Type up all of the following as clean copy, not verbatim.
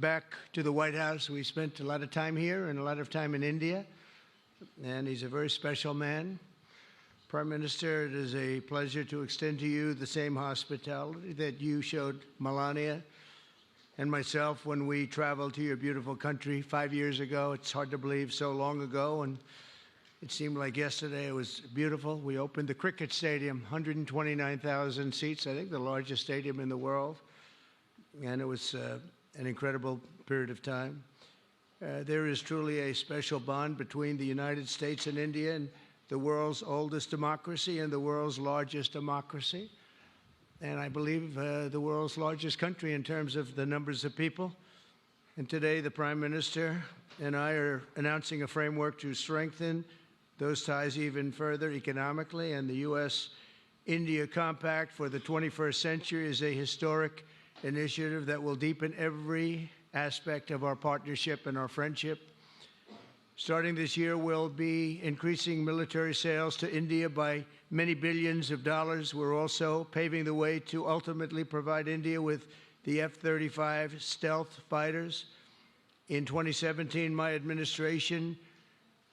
back to the White House. We spent a lot of time here and a lot of time in India, and he's a very special man. Prime Minister, it is a pleasure to extend to you the same hospitality that you showed Melania and myself when we traveled to your beautiful country 5 years ago. It's hard to believe, so long ago, and it seemed like yesterday. It was beautiful. We opened the cricket stadium, 129,000 seats, I think the largest stadium in the world, and it was an incredible period of time. There is truly a special bond between the United States and India, and the world's oldest democracy and the world's largest democracy, and I believe the world's largest country in terms of the numbers of people. And today the Prime Minister and I are announcing a framework to strengthen those ties even further economically, and the U.S.-India Compact for the 21st century is a historic initiative that will deepen every aspect of our partnership and our friendship. Starting this year, we'll be increasing military sales to India by many billions of dollars. We're also paving the way to ultimately provide India with the F-35 stealth fighters. In 2017, my administration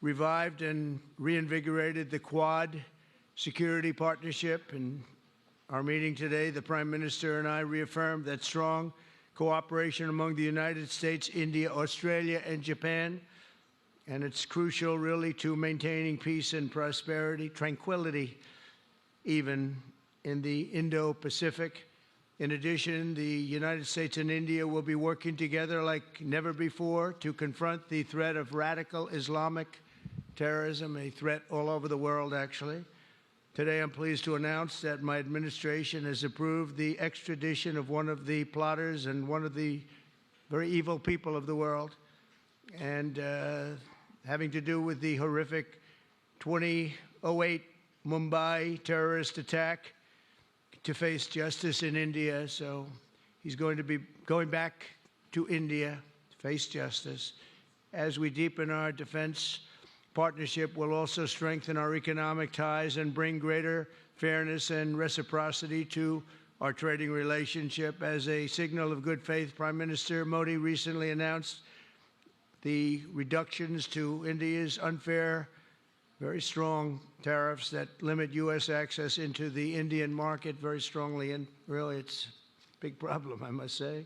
revived and reinvigorated the Quad security partnership. In our meeting today, the Prime Minister and I reaffirmed that strong cooperation among the United States, India, Australia, and Japan. And it's crucial, really, to maintaining peace and prosperity, tranquility, even in the Indo-Pacific. In addition, the United States and India will be working together like never before to confront the threat of radical Islamic terrorism, a threat all over the world, actually. Today, I'm pleased to announce that my administration has approved the extradition of one of the plotters and one of the very evil people of the world, and having to do with the horrific 2008 Mumbai terrorist attack, to face justice in India. So he's going to be going back to India to face justice. As we deepen our defense partnership, we'll also strengthen our economic ties and bring greater fairness and reciprocity to our trading relationship. As a signal of good faith, Prime Minister Modi recently announced the reductions to India's unfair, very strong tariffs that limit U.S. access into the Indian market very strongly, and really it's a big problem, I must say.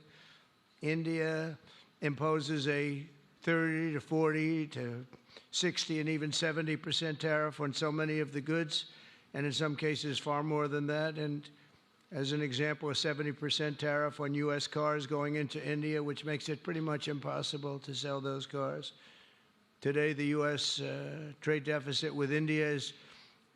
India imposes a 30 to 40 to 60 and even 70% tariff on so many of the goods, and in some cases far more than that. And as an example, a 70% tariff on U.S. cars going into India, which makes it pretty much impossible to sell those cars. Today, the U.S. Trade deficit with India is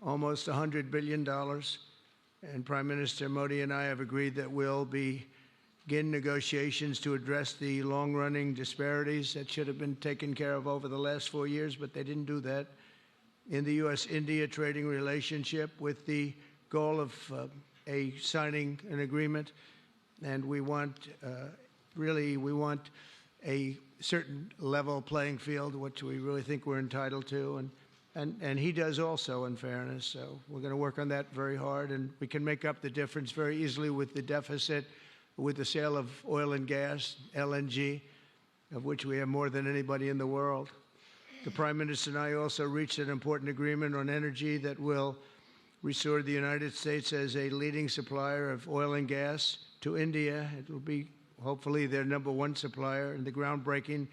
almost $100 billion, and Prime Minister Modi and I have agreed that we'll begin negotiations to address the long-running disparities that should have been taken care of over the last 4 years, but they didn't do that, in the U.S.-India trading relationship, with the goal of signing an agreement. And we want, we want a certain level playing field, which we really think we're entitled to, and he does also, in fairness. So we're going to work on that very hard, and we can make up the difference very easily with the deficit, with the sale of oil and gas, LNG, of which we have more than anybody in the world. The Prime Minister and I also reached an important agreement on energy that will restore the United States as a leading supplier of oil and gas to India. It will be hopefully their #1 supplier. In the groundbreaking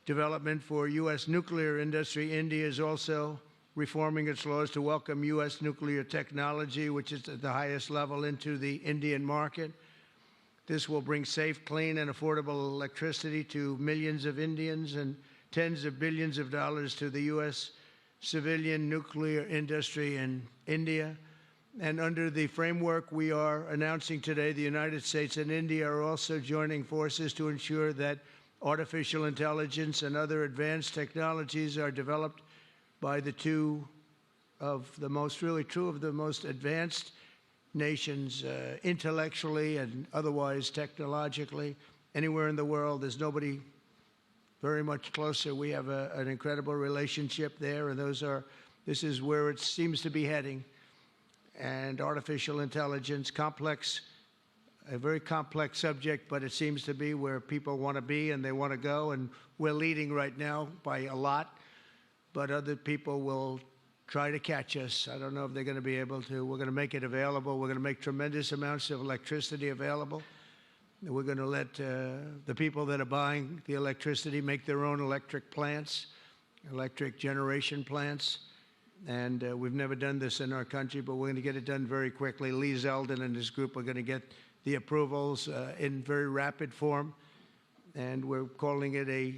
development for U.S. nuclear industry, India is also reforming its laws to welcome U.S. nuclear technology, which is at the highest level, into the Indian market. This will bring safe, clean, and affordable electricity to millions of Indians and tens of billions of dollars to the U.S. civilian nuclear industry in India. And under the framework we are announcing today, the United States and India are also joining forces to ensure that artificial intelligence and other advanced technologies are developed by the two of the most advanced nations, intellectually and otherwise technologically. Anywhere in the world, there's nobody very much closer. We have an incredible relationship there, and this is where it seems to be heading. And artificial intelligence, complex a very complex subject, but it seems to be where people want to be and they want to go, and we're leading right now by a lot, but other people will try to catch us. I don't know if they're going to be able to. We're going to make it available. We're going to make tremendous amounts of electricity available. We're going to let the people that are buying the electricity make their own electric plants, electric generation plants. And we've never done this in our country, but we're going to get it done very quickly. Lee Zeldin and his group are going to get the approvals in very rapid form. And we're calling it a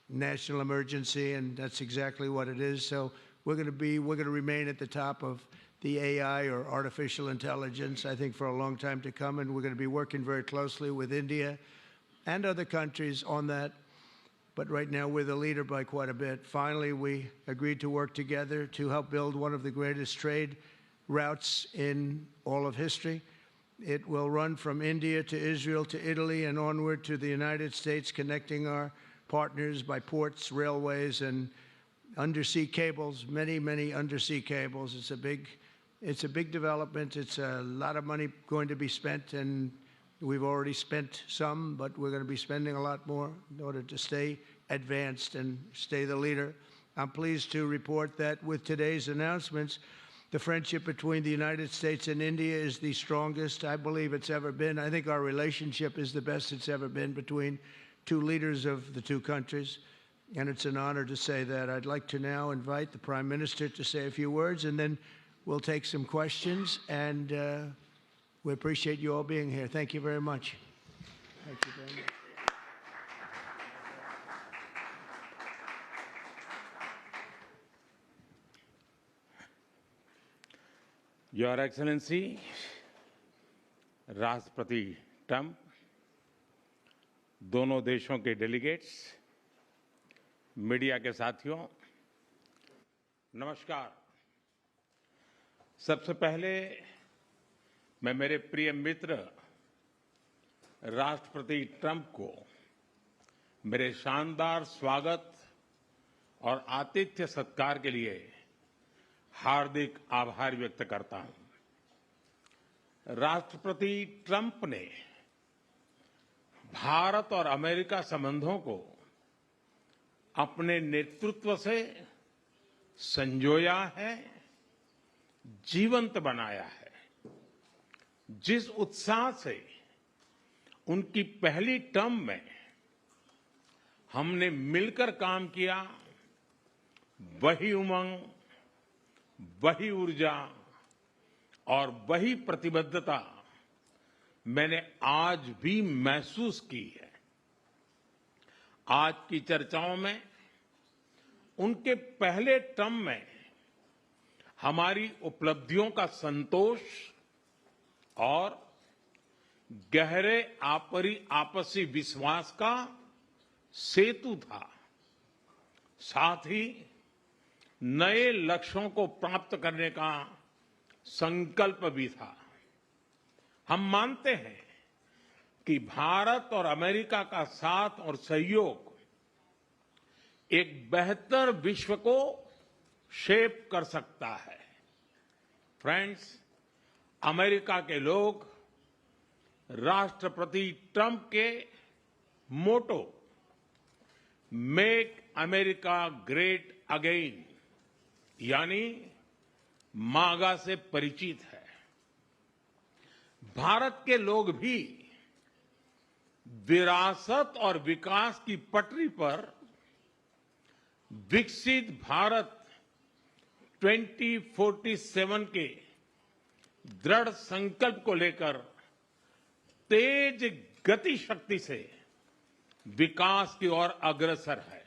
national emergency, and that's exactly what it is. So we're going to remain at the top of the AI, or artificial intelligence, I think, for a long time to come. And we're going to be working very closely with India and other countries on that. But right now, we're the leader by quite a bit. Finally, we agreed to work together to help build one of the greatest trade routes in all of history. It will run from India to Israel to Italy and onward to the United States, connecting our partners by ports, railways, and undersea cables, many, many undersea cables. It's a big development. It's a lot of money going to be spent, and we've already spent some, but we're going to be spending a lot more in order to stay advanced and stay the leader. I'm pleased to report that with today's announcements, the friendship between the United States and India is the strongest, I believe, it's ever been. I think our relationship is the best it's ever been between two leaders of the two countries, and it's an honor to say that. I'd like to now invite the Prime Minister to say a few words, and then we'll take some questions, and we appreciate you all being here. Thank you very much. Thank you very much. Your Excellency, राष्ट्रपति Trump, दोनों देशों के delegates, media के साथियों, नमस्कार। सबसे पहले मैं मेरे प्रिय मित्र राष्ट्रपति ट्रंप को मेरे शानदार स्वागत और आतिथ्य सत्कार के लिए हार्दिक आभार व्यक्त करता हूं। राष्ट्रपति ट्रंप ने भारत और अमेरिका संबंधों को अपने नेतृत्व से संजोया है, जीवंत बनाया है। जिस उत्साह से उनकी पहली टर्म में हमने मिलकर काम किया, वही उमंग, वही ऊर्जा और वही प्रतिबद्धता मैंने आज भी महसूस की है। आज की चर्चाओं में उनके पहले टर्म में हमारी उपलब्धियों का संतोष और गहरे आपसी विश्वास का सेतु था। साथ ही नए लक्ष्यों को प्राप्त करने का संकल्प भी था। हम मानते हैं कि भारत और अमेरिका का साथ और सहयोग एक बेहतर विश्व को शेप कर सकता है। फ्रेंड्स, अमेरिका के लोग राष्ट्रपति ट्रंप के मोटो मेक अमेरिका ग्रेट अगेन यानी मागा से परिचित है। भारत के लोग भी विरासत और विकास की पटरी पर विकसित भारत 2047 के दृढ़ संकल्प को लेकर तेज गति शक्ति से विकास की ओर अग्रसर है।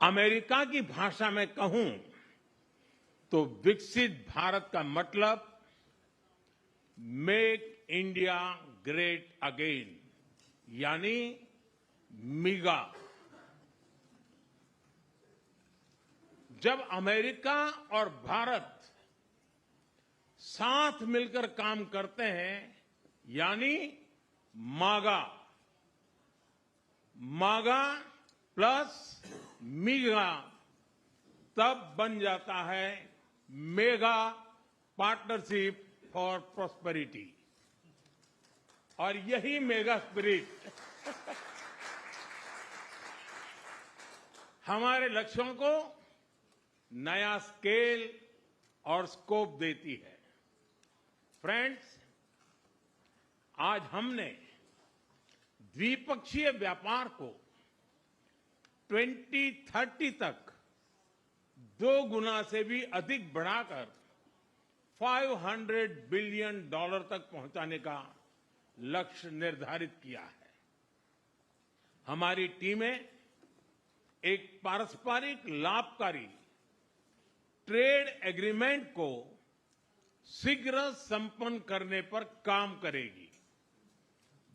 अमेरिका की भाषा में कहूं तो विकसित भारत का मतलब मेक इंडिया ग्रेट अगेन यानी मिगा। जब अमेरिका और भारत साथ मिलकर काम करते हैं यानी मागा, मागा प्लस मिगा, तब बन जाता है मेगा पार्टनरशिप फॉर प्रॉस्पेरिटी। और यही मेगा स्पिरिट हमारे लक्ष्यों को नया स्केल और स्कोप देती है। फ्रेंड्स, आज हमने द्विपक्षीय व्यापार को 2030 तक 2 गुना से भी अधिक बढ़ाकर $500 बिलियन तक पहुंचाने का लक्ष्य निर्धारित किया है। हमारी टीमें एक पारस्परिक लाभकारी ट्रेड एग्रीमेंट को शीघ्र संपन्न करने पर काम करेगी।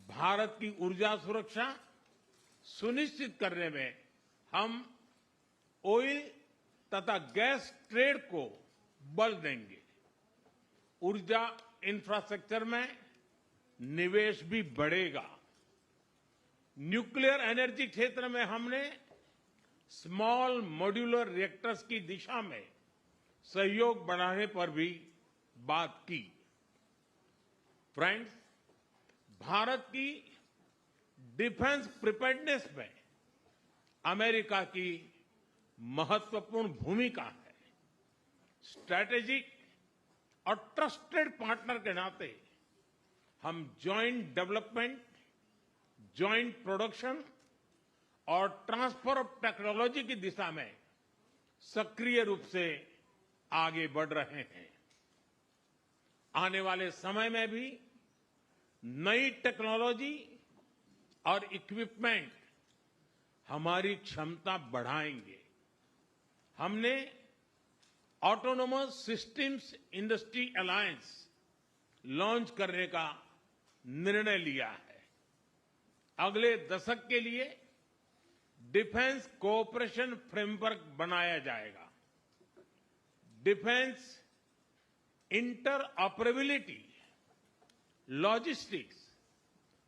भारत की ऊर्जा सुरक्षा सुनिश्चित करने में हम ऑयल तथा गैस ट्रेड को बल देंगे। ऊर्जा इंफ्रास्ट्रक्चर में निवेश भी बढ़ेगा। न्यूक्लियर एनर्जी क्षेत्र में हमने स्मॉल मॉड्यूलर रिएक्टर्स की दिशा में सहयोग बढ़ाने पर भी बात की। फ्रेंड्स, भारत की डिफेंस प्रिपेयर्डनेस में अमेरिका की महत्वपूर्ण भूमिका है। स्ट्रैटेजिक और ट्रस्टेड पार्टनर के नाते हम जॉइंट डेवलपमेंट, जॉइंट प्रोडक्शन और ट्रांसफर ऑफ टेक्नोलॉजी की दिशा में सक्रिय रूप से आगे बढ़ रहे हैं। आने वाले समय में भी नई टेक्नोलॉजी और इक्विपमेंट हमारी क्षमता बढ़ाएंगे। हमने autonomous systems industry alliance launch करने का निर्णय लिया है। अगले दशक के लिए डिफेंस कोऑपरेशन फ्रेमवर्क बनाया जाएगा। डिफेंस इंटरऑपरेबिलिटी, लॉजिस्टिक्स,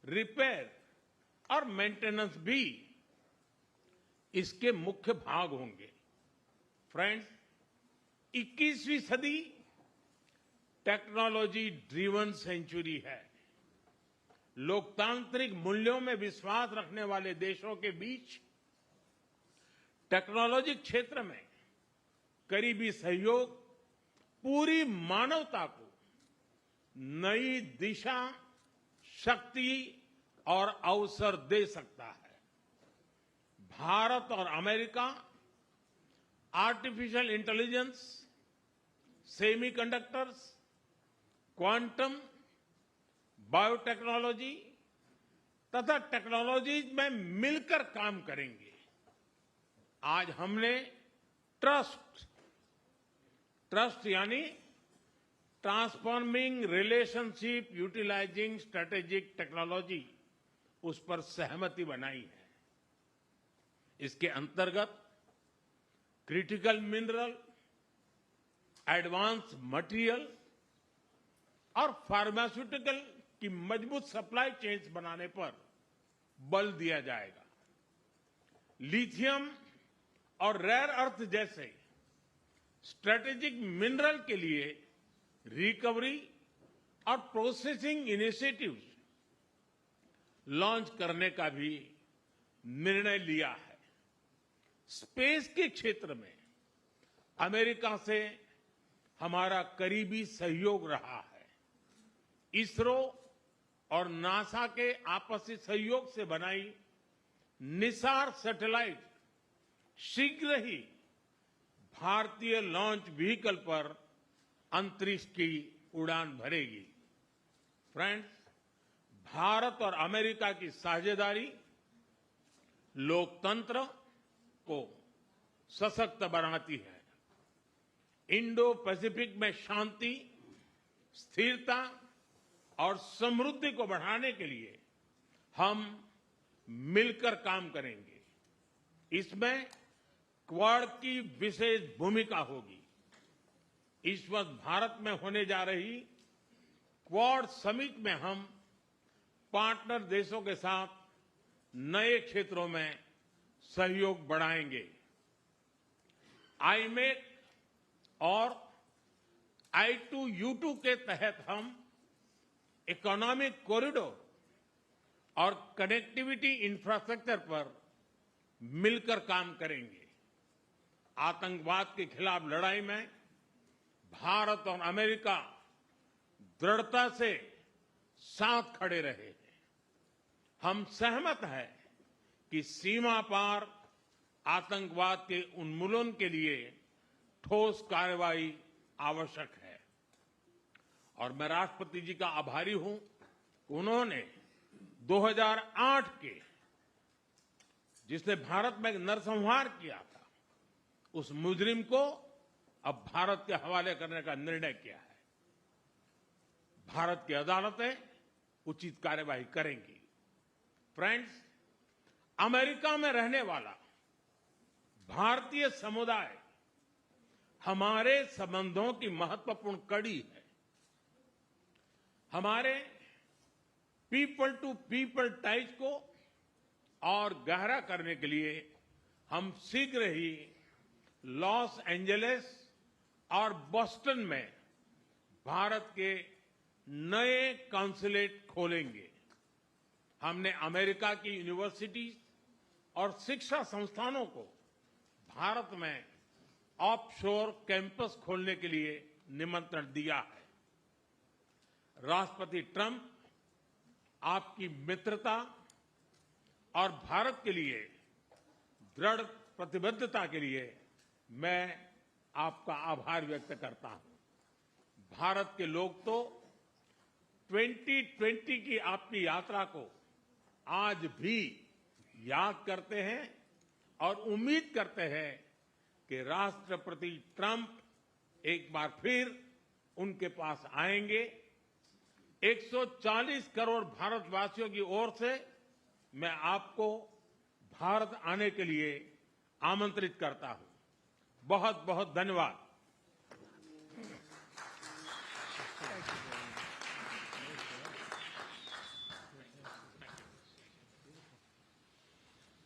रिपेयर और मेंटेनेंस भी इसके मुख्य भाग होंगे। फ्रेंड्स, 21वीं सदी टेक्नोलॉजी ड्रिवन सेंचुरी है। लोकतांत्रिक मूल्यों में विश्वास रखने वाले देशों के बीच टेक्नोलॉजी क्षेत्र में करीबी सहयोग पूरी मानवता को नई दिशा, शक्ति और अवसर दे सकता है। भारत और America artificial intelligence, semiconductors, quantum, biotechnology तथा टेक्नोलॉजीज में मिलकर काम करेंगे। आज हमने ट्रस्ट यानी transforming relationship utilizing strategic technology, उस पर सहमति बनाई है। इसके अंतर्गत क्रिटिकल मिनरल, एडवांस मटेरियल और फार्मास्यूटिकल की मजबूत सप्लाई चेन्स बनाने पर बल दिया जाएगा। लिथियम और रेयर अर्थ जैसे स्ट्रेटेजिक मिनरल के लिए रिकवरी और प्रोसेसिंग इनिशिएटिव्स लॉन्च करने का भी निर्णय लिया है। स्पेस के क्षेत्र में अमेरिका से हमारा करीबी सहयोग रहा है। इसरो और नासा के आपसी सहयोग से बनाई निसार सैटेलाइट शीघ्र ही भारतीय लॉन्च व्हीकल पर अंतरिक्ष की उड़ान भरेगी। फ्रेंड्स, भारत और अमेरिका की साझेदारी लोकतंत्र को सशक्त बनाती है। इंडो पैसिफिक में शांति, स्थिरता और समृद्धि को बढ़ाने के लिए हम मिलकर काम करेंगे। इसमें क्वाड की विशेष भूमिका होगी। इस वर्ष भारत में होने जा रही क्वाड समिट में हम पार्टनर देशों के साथ नए क्षेत्रों में सहयोग बढ़ाएंगे। आईमेक और I2U2 के तहत हम इकोनॉमिक कॉरिडोर और कनेक्टिविटी इंफ्रास्ट्रक्चर पर मिलकर काम करेंगे। आतंकवाद के खिलाफ लड़ाई में भारत और अमेरिका दृढ़ता से साथ खड़े रहे हैं। हम सहमत हैं कि सीमा पार आतंकवाद के उन्मूलन के लिए ठोस कार्रवाई आवश्यक है और मैं राष्ट्रपति जी का आभारी हूं। उन्होंने 2008 के जिसने भारत में नरसंहार किया था, उस मुजरिम को अब भारत के हवाले करने का निर्णय किया है। भारत की अदालतें उचित कार्यवाही करेंगी। फ्रेंड्स, अमेरिका में रहने वाला भारतीय समुदाय हमारे संबंधों की महत्वपूर्ण कड़ी है। हमारे पीपल टू पीपल टाइज को और गहरा करने के लिए हम शीघ्र ही लॉस एंजलिस और बोस्टन में भारत के नए कॉन्सुलेट खोलेंगे। हमने अमेरिका की यूनिवर्सिटीज और शिक्षा संस्थानों को भारत में ऑफशोर कैंपस खोलने के लिए निमंत्रण दिया है। राष्ट्रपति ट्रंप आपकी मित्रता और भारत के लिए दृढ़ प्रतिबद्धता के लिए मैं आपका आभार व्यक्त करता हूं। भारत के लोग तो 2020 की आपकी यात्रा को आज भी याद करते हैं और उम्मीद करते हैं कि राष्ट्रपति ट्रंप एक बार फिर उनके पास आएंगे। 140 करोड़ भारतवासियों की ओर से मैं आपको भारत आने के लिए आमंत्रित करता हूं। बहुत बहुत धन्यवाद।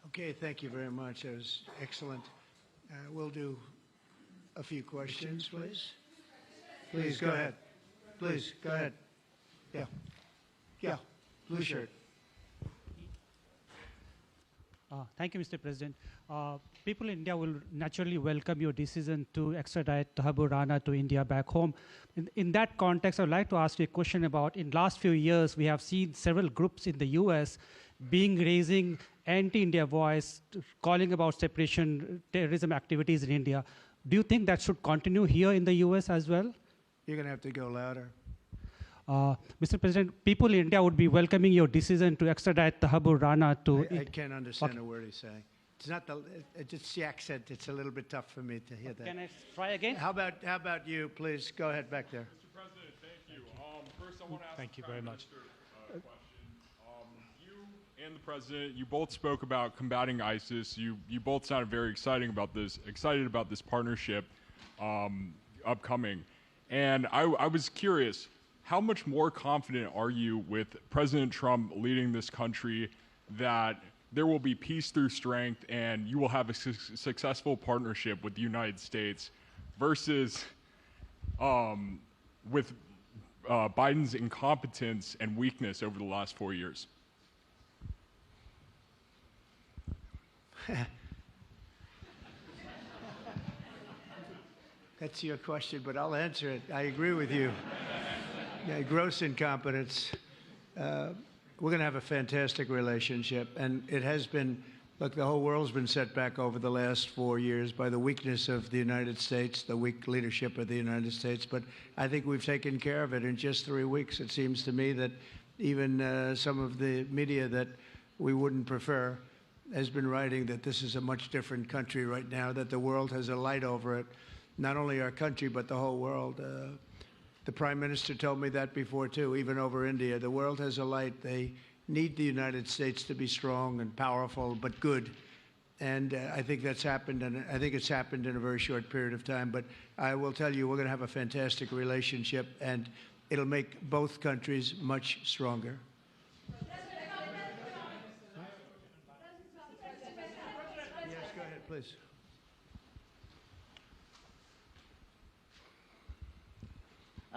Okay, thank you very much. That was excellent. We'll do a few questions, please. Please, go ahead. Please, go ahead. Yeah. Yeah, blue shirt. Thank you, Mr. President. People in India will naturally welcome your decision to extradite Thakur Rana to India back home. In that context, I would like to ask you a question about, in last few years, we have seen several groups in the US raising anti-India voice, calling about separation, terrorism activities in India. Do you think that should continue here in the US as well? You're going to have to go louder. Mr. President, people in India would be welcoming your decision to extradite Thakur Rana to... I can't understand a word he's saying. It's not it's the accent. It's a little bit tough for me to hear that. Can I try again? How about you, please? Go ahead back there. Mr. President, thank you. First, I want to ask Thank you very much. a question. You and the President, you both spoke about combating ISIS. You both sounded very excited about this partnership upcoming. And I was curious, how much more confident are you with President Trump leading this country that there will be peace through strength and you will have a successful partnership with the United States versus with Biden's incompetence and weakness over the last 4 years? That's your question, but I'll answer it. I agree with you. Yeah, gross incompetence. We're going to have a fantastic relationship, and it has been. Look, the whole world's been set back over the last 4 years by the weakness of the United States, the weak leadership of the United States. But I think we've taken care of it in just 3 weeks. It seems to me that even some of the media that we wouldn't prefer has been writing that this is a much different country right now, that the world has a light over it, not only our country, but the whole world. The Prime Minister told me that before, too, even over India. The world has a light. They need the United States to be strong and powerful, but good. And I think that's happened, and I think it's happened in a very short period of time. But I will tell you, we're going to have a fantastic relationship, and it'll make both countries much stronger. Yes, go ahead, please.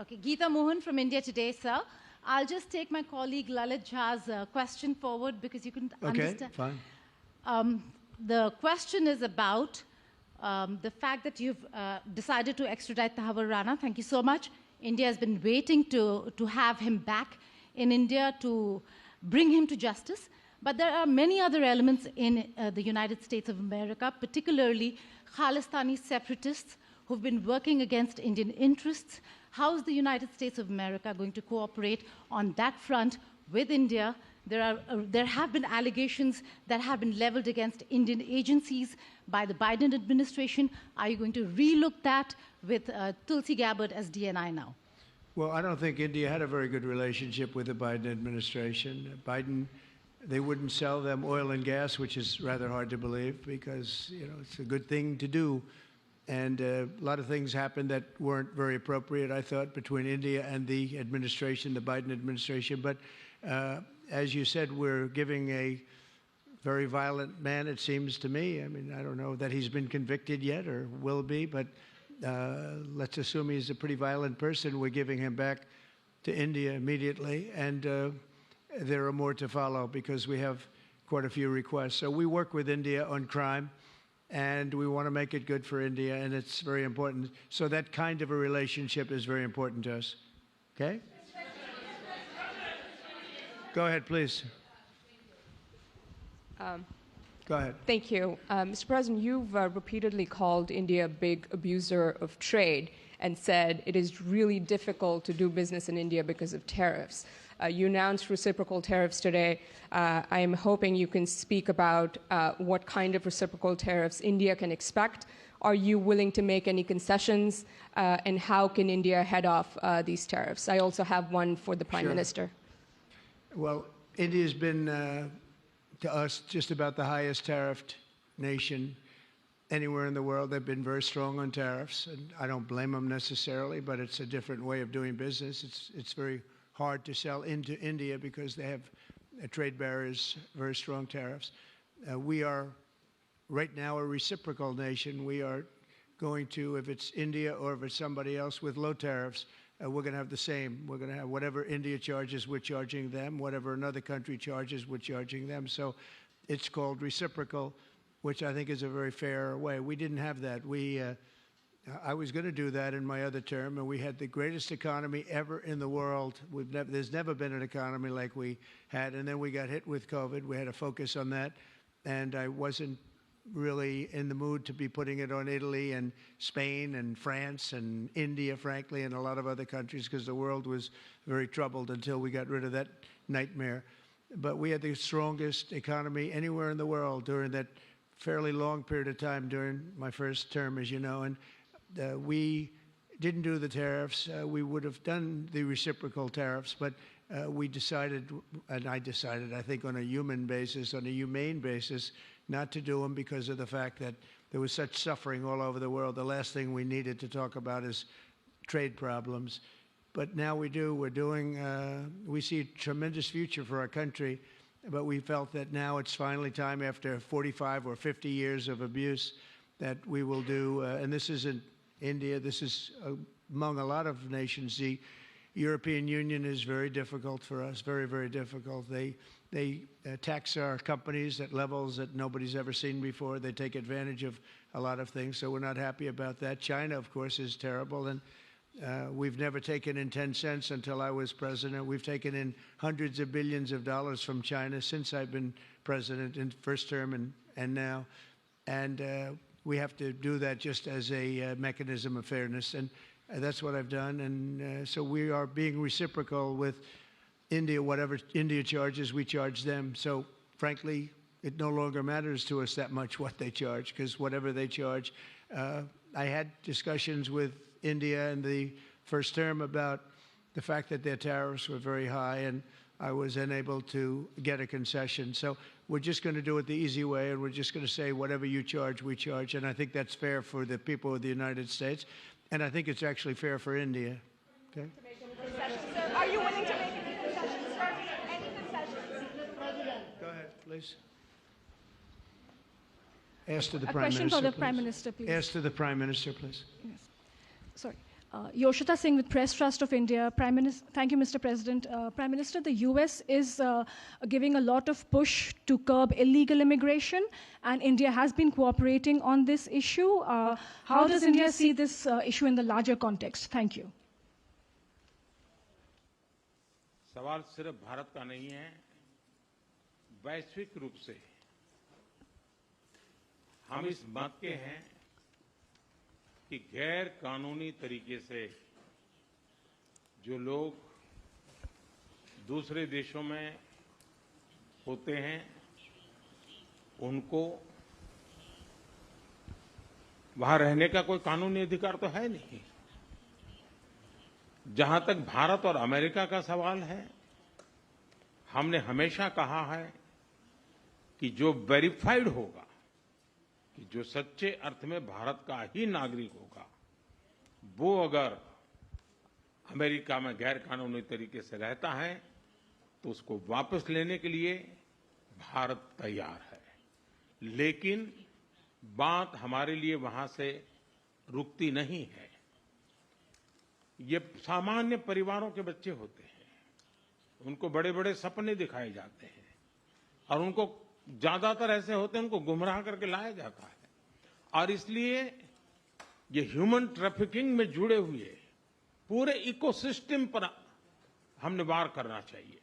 Okay, Geeta Mohan from India Today, sir. I'll just take my colleague Lalit Jha's question forward because you can Okay, understand. fine. The question is about the fact that you've decided to extradite Tahaboor Rana. Thank you so much. India has been waiting to have him back in India to bring him to justice. But there are many other elements in the United States of America, particularly Khalistani separatists who've been working against Indian interests. How is the United States of America going to cooperate on that front with India? There have been allegations that have been leveled against Indian agencies by the Biden administration. Are you going to relook that with Tulsi Gabbard as DNI now? Well, I don't think India had a very good relationship with the Biden administration. Biden, they wouldn't sell them oil and gas, which is rather hard to believe because, you know, it's a good thing to do. And a lot of things happened that weren't very appropriate, I thought, between India and the administration, the Biden administration. But as you said, we're giving a very violent man, it seems to me. I mean, I don't know that he's been convicted yet or will be, but let's assume he's a pretty violent person. We're giving him back to India immediately. And there are more to follow because we have quite a few requests. So we work with India on crime, and we want to make it good for India, and it's very important. So that kind of a relationship is very important to us. Okay? Go ahead, please. Go ahead. Thank you. Mr. President, you've repeatedly called India a big abuser of trade and said it is really difficult to do business in India because of tariffs. You announced reciprocal tariffs today. I am hoping you can speak about what kind of reciprocal tariffs India can expect. Are you willing to make any concessions? And how can India head off these tariffs? I also have one for the Prime Minister. Well, India's been, to us, just about the highest tariffed nation anywhere in the world. They've been very strong on tariffs, and I don't blame them necessarily, but it's a different way of doing business. It's very hard to sell into India because they have trade barriers, very strong tariffs. We are right now a reciprocal nation. We are going to, if it's India or if it's somebody else with low tariffs, we're going to have the same. We're going to have whatever India charges, we're charging them. Whatever another country charges, we're charging them. So it's called reciprocal, which I think is a very fair way. We didn't have that. I was going to do that in my other term, and we had the greatest economy ever in the world. There's never been an economy like we had, and then we got hit with COVID. We had to focus on that, and I wasn't really in the mood to be putting it on Italy and Spain and France and India, frankly, and a lot of other countries because the world was very troubled until we got rid of that nightmare. But we had the strongest economy anywhere in the world during that fairly long period of time during my first term, as you know, and we didn't do the tariffs. We would have done the reciprocal tariffs, but we decided, and I decided, I think on a human basis, on a humane basis, not to do them because of the fact that there was such suffering all over the world. The last thing we needed to talk about is trade problems. But now we do. We're doing, we see a tremendous future for our country, but we felt that now it's finally time after 45 or 50 years of abuse that we will do, and this isn't India, this is among a lot of nations. The European Union is very difficult for us, very, very difficult. They tax our companies at levels that nobody's ever seen before. They take advantage of a lot of things, so we're not happy about that. China, of course, is terrible, and we've never taken in 10 cents until I was president. We've taken in hundreds of billions of dollars from China since I've been president in first term and now. And we have to do that just as a mechanism of fairness. And that's what I've done. And so we are being reciprocal with India. Whatever India charges, we charge them. So frankly, it no longer matters to us that much what they charge, because whatever they charge, I had discussions with India in the first term about the fact that their tariffs were very high, and I was unable to get a concession. So we're just going to do it the easy way, and we're just going to say whatever you charge, we charge. And I think that's fair for the people of the United States, and I think it's actually fair for India. Okay? Sir, are you willing to make any concessions, sir? Any concessions? Go ahead, please. Ask to the A Prime question Minister, for the please. Prime Minister, please. Ask to the Prime Minister, please. Yes. Sorry. Yoshita Singh with Press Trust of India. Thank you, Mr. President. Prime Minister, the US is giving a lot of push to curb illegal immigration, and India has been cooperating on this issue. How does India see this issue in the larger context? Thank you. सवाल सिर्फ भारत का नहीं है, वैश्विक रूप से हम इस मत के हैं कि गैर कानूनी तरीके से जो लोग दूसरे देशों में होते हैं उनको वहां रहने का कोई कानूनी अधिकार तो है नहीं। जहां तक भारत और अमेरिका का सवाल है, हमने हमेशा कहा है कि जो वेरीफाइड होगा, कि जो सच्चे अर्थ में भारत का ही नागरिक होगा, वो अगर अमेरिका में गैर कानूनी तरीके से रहता है तो उसको वापस लेने के लिए भारत तैयार है। लेकिन बात हमारे लिए वहां से रुकती नहीं है। ये सामान्य परिवारों के बच्चे होते हैं, उनको बड़े बड़े सपने दिखाए जाते हैं और उनको ज्यादातर ऐसे होते हैं, उनको गुमराह करके लाया जाता है। और इसलिए ये ह्यूमन ट्रैफिकिंग में जुड़े हुए पूरे इकोसिस्टम पर हमने वार करना चाहिए।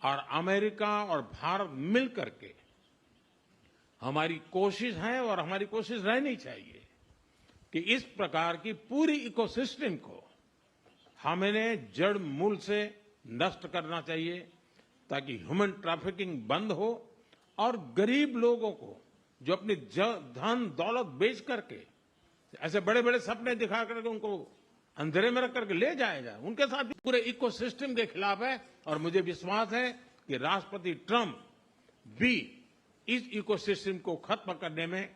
और अमेरिका और भारत मिल करके हमारी कोशिश है और हमारी कोशिश रहनी चाहिए कि इस प्रकार की पूरी इकोसिस्टम को हमें जड़ मूल से नष्ट करना चाहिए, ताकि ह्यूमन ट्रैफिकिंग बंद हो और गरीब लोगों को जो अपनी धन दौलत बेच करके ऐसे बड़े बड़े सपने दिखा करके उनको अंधेरे में रख करके ले जाया जाए, उनके साथ भी पूरे इकोसिस्टम के खिलाफ है। और मुझे विश्वास है कि राष्ट्रपति ट्रंप भी इस इकोसिस्टम को खत्म करने में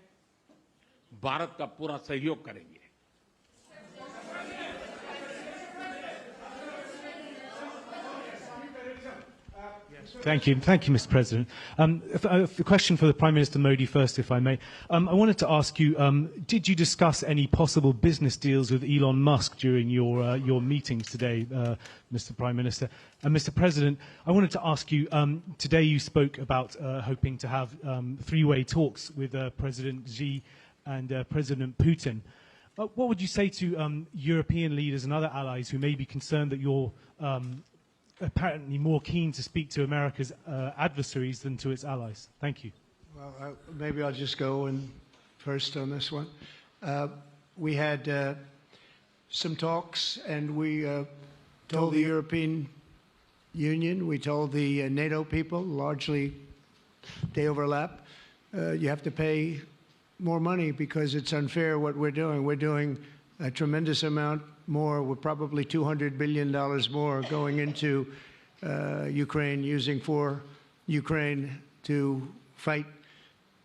भारत का पूरा सहयोग करेंगे। Thank you, Mr. President. A question for the Prime Minister Modi first, if I may. I wanted to ask you, did you discuss any possible business deals with Elon Musk during your meetings today, Mr. Prime Minister? And Mr. President, I wanted to ask you, today you spoke about hoping to have three-way talks with President Xi and President Putin. What would you say to European leaders and other allies who may be concerned that you're apparently more keen to speak to America's adversaries than to its allies? Thank you. Well, maybe I'll just go in first on this one. We had some talks, and we told the European Union, we told the NATO people, largely they overlap, you have to pay more money because it's unfair what we're doing. We're doing a tremendous amount more. We're probably $200 billion more going into Ukraine, using for Ukraine to fight.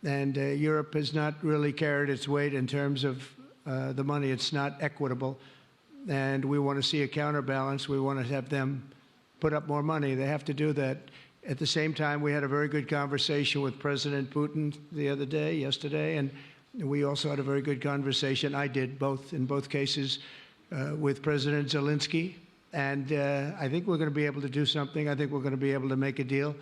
And Europe has not really carried its weight in terms of the money. It's not equitable. And we want to see a counterbalance. We want to have them put up more money. They have to do that. At the same time, we had a very good conversation with President Putin yesterday, and we also had a very good conversation. I did in both cases, with President Zelensky. And I think we're going to be able to do something. I think we're going to be able to make a deal.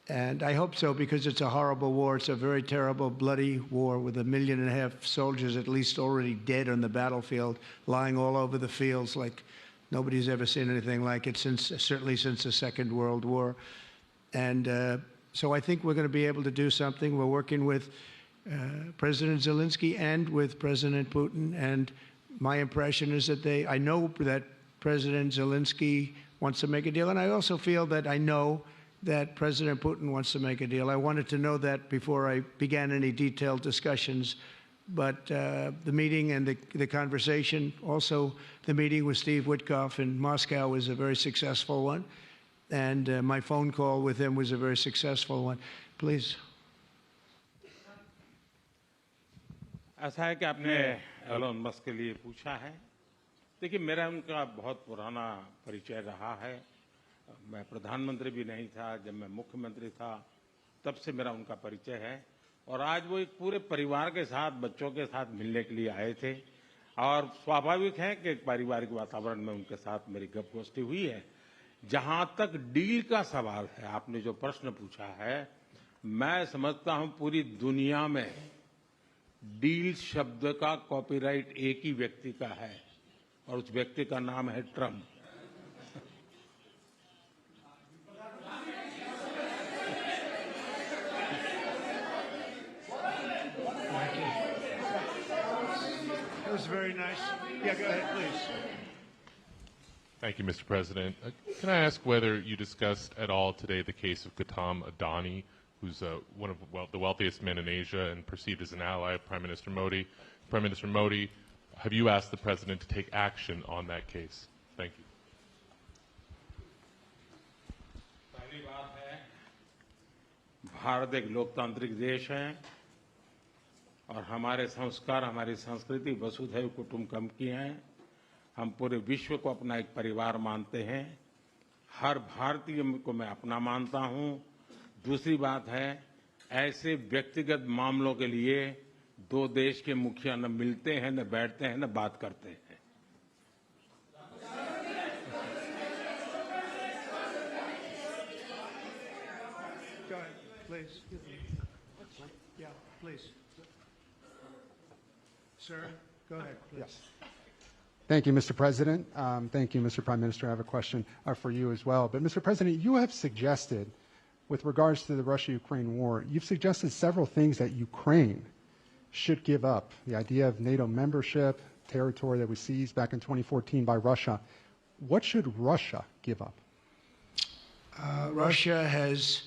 And I hope so, because it's a horrible war. It's a very terrible, bloody war with 1.5 million soldiers at least already dead on the battlefield, lying all over the fields like nobody's ever seen anything like it, certainly since the Second World War. And so I think we're going to be able to do something. We're working with President Zelensky and with President Putin. And my impression is that I know that President Zelensky wants to make a deal. And I also feel that I know that President Putin wants to make a deal. I wanted to know that before I began any detailed discussions. But the meeting and the conversation, also the meeting with Steve Witkoff in Moscow, was a very successful one. And my phone call with him was a very successful one. Please. ऐसा है कि आपने Elon Musk के लिए पूछा है। देखिए, मेरा उनका बहुत पुराना परिचय रहा है। मैं प्रधानमंत्री भी नहीं था जब मैं मुख्यमंत्री था, तब से मेरा उनका परिचय है। और आज वो एक पूरे परिवार के साथ, बच्चों के साथ मिलने के लिए आए थे। और स्वाभाविक है कि एक पारिवारिक वातावरण में उनके साथ मेरी गपगोष्ठी हुई है। जहां तक डील का सवाल है, आपने जो प्रश्न पूछा है, मैं समझता हूं पूरी दुनिया में डील शब्द का कॉपीराइट एक ही व्यक्ति का है और उस व्यक्ति का नाम है Trump. That was very nice. Yeah, go ahead, please. Thank you, Mr. President. Can I ask whether you discussed at all today the case of Gautam Adani, who's one of the wealthiest men in Asia and perceived as an ally of Prime Minister Modi? Prime Minister Modi, have you asked the President to take action on that case? Thank you. पहली बात है, भारत एक लोकतांत्रिक देश है और हमारे संस्कार, हमारी संस्कृति वसुधैव कुटुंबकम की हैं। हम पूरे विश्व को अपना एक परिवार मानते हैं। हर भारतीय को मैं अपना मानता हूं। दूसरी बात है, ऐसे व्यक्तिगत मामलों के लिए दो देश के मुखिया न मिलते हैं, न बैठते हैं, न बात करते हैं। Go ahead, please. Yeah, please. Sir, go ahead, please. Thank you, Mr. President. Thank you, Mr. Prime Minister. I have a question for you as well. But, Mr. President, you have suggested, with regards to the Russia-Ukraine war, you've suggested several things that Ukraine should give up. The idea of NATO membership, territory that was seized back in 2014 by Russia. What should Russia give up? Russia has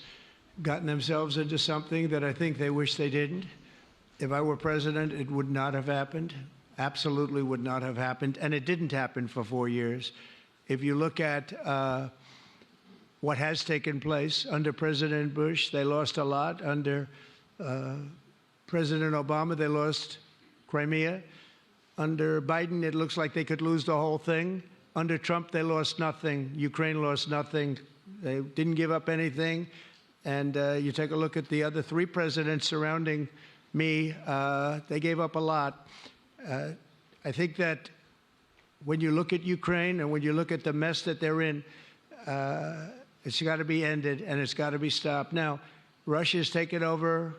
gotten themselves into something that I think they wish they didn't. If I were president, it would not have happened. Absolutely would not have happened. And it didn't happen for 4 years. If you look at what has taken place under President Bush, they lost a lot. Under President Obama, they lost Crimea. Under Biden, it looks like they could lose the whole thing. Under Trump, they lost nothing. Ukraine lost nothing. They didn't give up anything. And you take a look at the other three presidents surrounding me, they gave up a lot. I think that when you look at Ukraine and when you look at the mess that they're in, it's got to be ended and it's got to be stopped. Now, Russia's taken over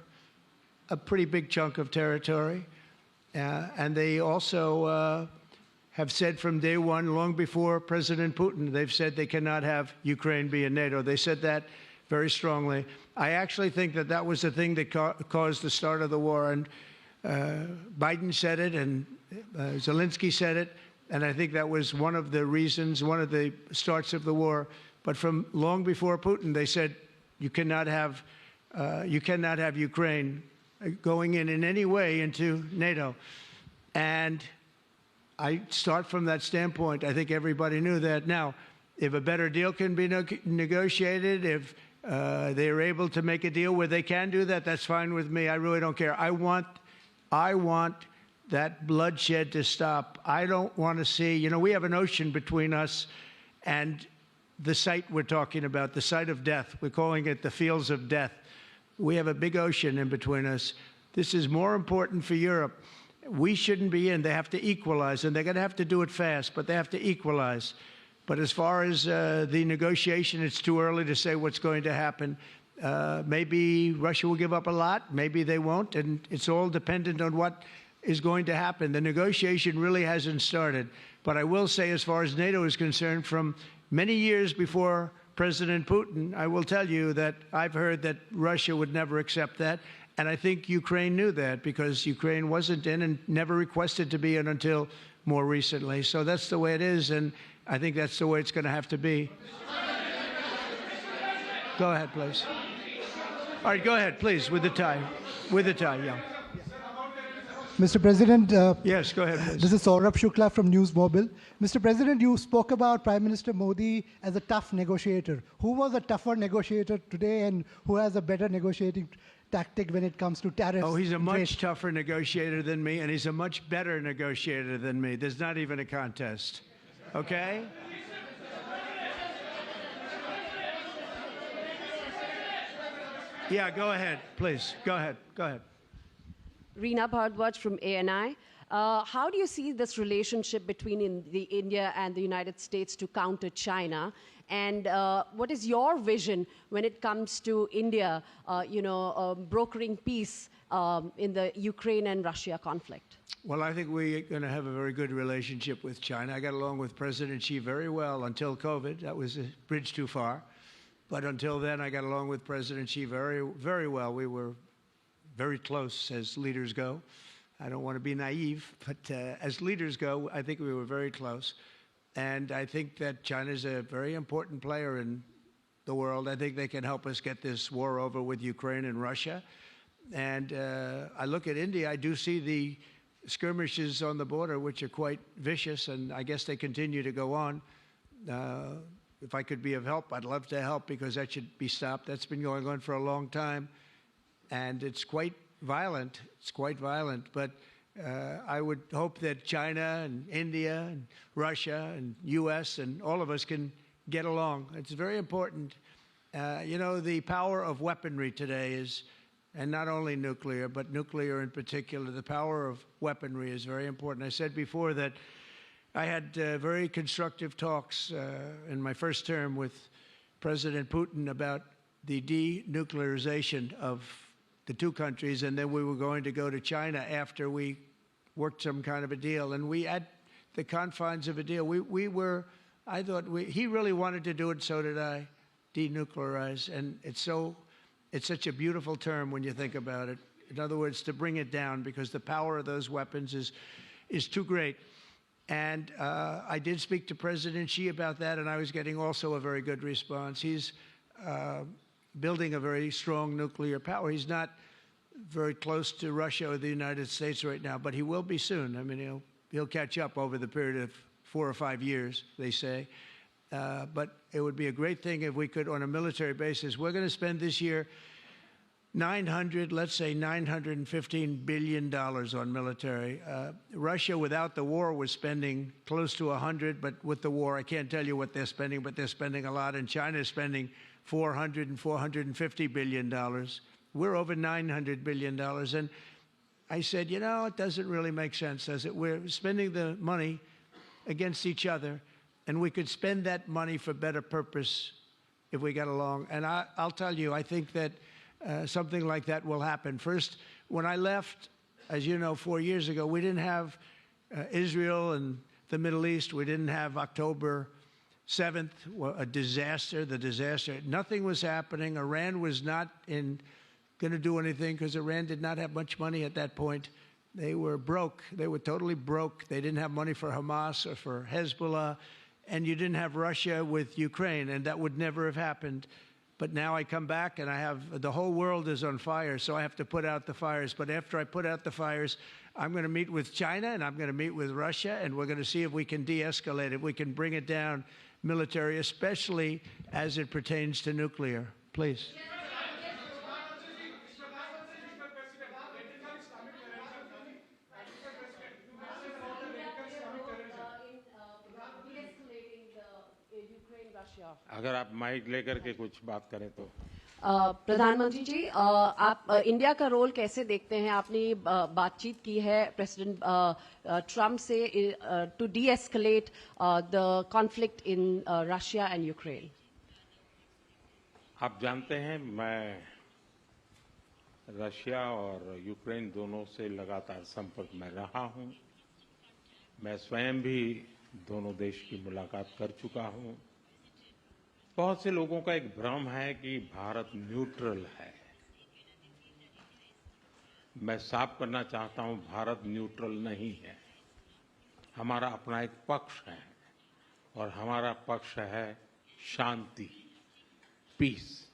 a pretty big chunk of territory, and they also have said from day one, long before President Putin, they've said they cannot have Ukraine be in NATO. They said that very strongly. I actually think that that was the thing that caused the start of the war. And Biden said it, and Zelensky said it, and I think that was one of the reasons, one of the starts of the war. But from long before Putin, they said you cannot have Ukraine going in any way into NATO. And I start from that standpoint. I think everybody knew that. Now, if a better deal can be negotiated, if they are able to make a deal where they can do that, that's fine with me. I really don't care. I want that bloodshed to stop. I don't want to see, we have an ocean between us and the site we're talking about, the site of death. We're calling it the fields of death. We have a big ocean in between us. This is more important for Europe. We shouldn't be in. They have to equalize, and they're going to have to do it fast, but they have to equalize. But as far as the negotiation, it's too early to say what's going to happen. Maybe Russia will give up a lot. Maybe they won't. And it's all dependent on what is going to happen. The negotiation really hasn't started. But I will say, as far as NATO is concerned, from many years before President Putin, I will tell you that I've heard that Russia would never accept that. And I think Ukraine knew that because Ukraine wasn't in and never requested to be in until more recently. So that's the way it is. And I think that's the way it's going to have to be. Go ahead, please. All right, go ahead, please, with the tie. With the tie, yeah. Mr. President, yes, go ahead, please. This is Saurabh Shukla from News Mobile. Mr. President, you spoke about Prime Minister Modi as a tough negotiator. Who was a tougher negotiator today and who has a better negotiating tactic when it comes to tariffs? Oh, he's a much tougher negotiator than me, and he's a much better negotiator than me. There's not even a contest. Okay? Yeah, go ahead, please. Go ahead. Go ahead. Reena Bhardwaj from ANI. How do you see this relationship between India and the United States to counter China? And what is your vision when it comes to India, brokering peace in the Ukraine and Russia conflict? Well, I think we're going to have a very good relationship with China. I got along with President Xi very well until COVID. That was a bridge too far. But until then, I got along with President Xi very, very well. We were very close as leaders go. I don't want to be naive, but as leaders go, I think we were very close. And I think that China is a very important player in the world. I think they can help us get this war over with Ukraine and Russia. And I look at India, I do see the skirmishes on the border, which are quite vicious, and I guess they continue to go on. If I could be of help, I'd love to help, because that should be stopped. That's been going on for a long time, and it's quite violent. It's quite violent, but I would hope that China and India and Russia and U.S. and all of us can get along. It's very important. The power of weaponry today is, and not only nuclear, but nuclear in particular, the power of weaponry is very important. I said before that I had very constructive talks in my first term with President Putin about the denuclearization of the two countries, and then we were going to go to China after we worked some kind of a deal. And we, at the confines of a deal, I thought he really wanted to do it, so did I, denuclearize. And it's such a beautiful term when you think about it. In other words, to bring it down, because the power of those weapons is too great. And I did speak to President Xi about that, and I was getting also a very good response. He's building a very strong nuclear power. He's not very close to Russia or the United States right now, but he will be soon. I mean, he'll catch up over the period of 4 or 5 years, they say. But it would be a great thing if we could, on a military basis. We're going to spend this year $915 billion on military. Russia, without the war, was spending close to 100, but with the war, I can't tell you what they're spending, but they're spending a lot. And China is spending $400 and $450 billion. We're over $900 billion. And I said, it doesn't really make sense, does it? We're spending the money against each other, and we could spend that money for better purpose if we got along. And I'll tell you, I think that something like that will happen. First, when I left, as you know, 4 years ago, we didn't have Israel and the Middle East. We didn't have October 7th, a disaster, the disaster. Nothing was happening. Iran was not going to do anything, because Iran did not have much money at that point. They were broke. They were totally broke. They didn't have money for Hamas or for Hezbollah. And you didn't have Russia with Ukraine, and that would never have happened. But now I come back, and the whole world is on fire, so I have to put out the fires. But after I put out the fires, I'm going to meet with China, and I'm going to meet with Russia, and we're going to see if we can de-escalate, if we can bring it down military, especially as it pertains to nuclear. Please. अगर आप mic लेकर के कुछ बात करें तो प्रधानमंत्री जी, आप इंडिया का रोल कैसे देखते हैं? आपने बातचीत की है प्रेसिडेंट ट्रम्प से to de-escalate the conflict in Russia and Ukraine. आप जानते हैं, मैं रशिया और यूक्रेन दोनों से लगातार संपर्क में रहा हूं. मैं स्वयं भी दोनों देश की मुलाकात कर चुका हूं. बहुत से लोगों का एक भ्रम है कि भारत न्यूट्रल है. मैं साफ करना चाहता हूं, भारत न्यूट्रल नहीं है. हमारा अपना एक पक्ष है, और हमारा पक्ष है शांति, पीस.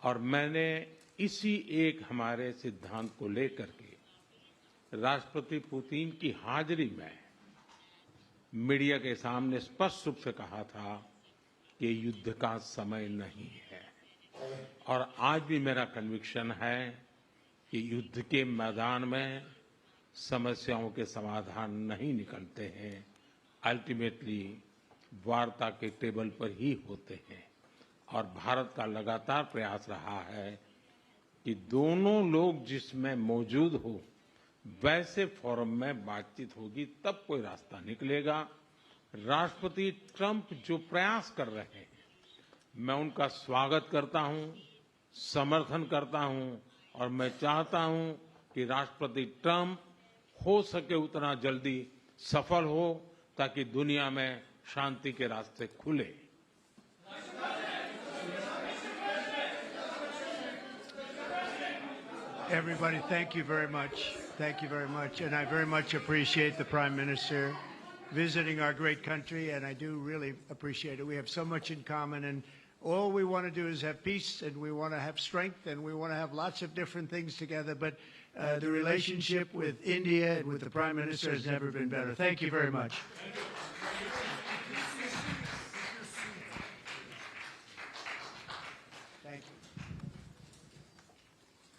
और मैंने इसी एक हमारे सिद्धांत को लेकर के राष्ट्रपति पुतिन की हाजिरी में मीडिया के सामने स्पष्ट रूप से कहा था कि युद्ध का समय नहीं है. और आज भी मेरा कन्विक्शन है कि युद्ध के मैदान में समस्याओं के समाधान नहीं निकलते हैं. अल्टीमेटली वार्ता के टेबल पर ही होते हैं. और भारत का लगातार प्रयास रहा है कि दोनों लोग जिसमें मौजूद हो, वैसे फोरम में बातचीत होगी तब कोई रास्ता निकलेगा। राष्ट्रपति ट्रंप जो प्रयास कर रहे हैं, मैं उनका स्वागत करता हूं, समर्थन करता हूं और मैं चाहता हूं कि राष्ट्रपति ट्रंप हो सके उतना जल्दी सफल हो ताकि दुनिया में शांति के रास्ते खुले। Everybody, thank you very much. Thank you very much. And I very much appreciate the Prime Minister visiting our great country, and I do really appreciate it. We have so much in common, and all we want to do is have peace, and we want to have strength, and we want to have lots of different things together. But the relationship with India and with the Prime Minister has never been better. Thank you very much.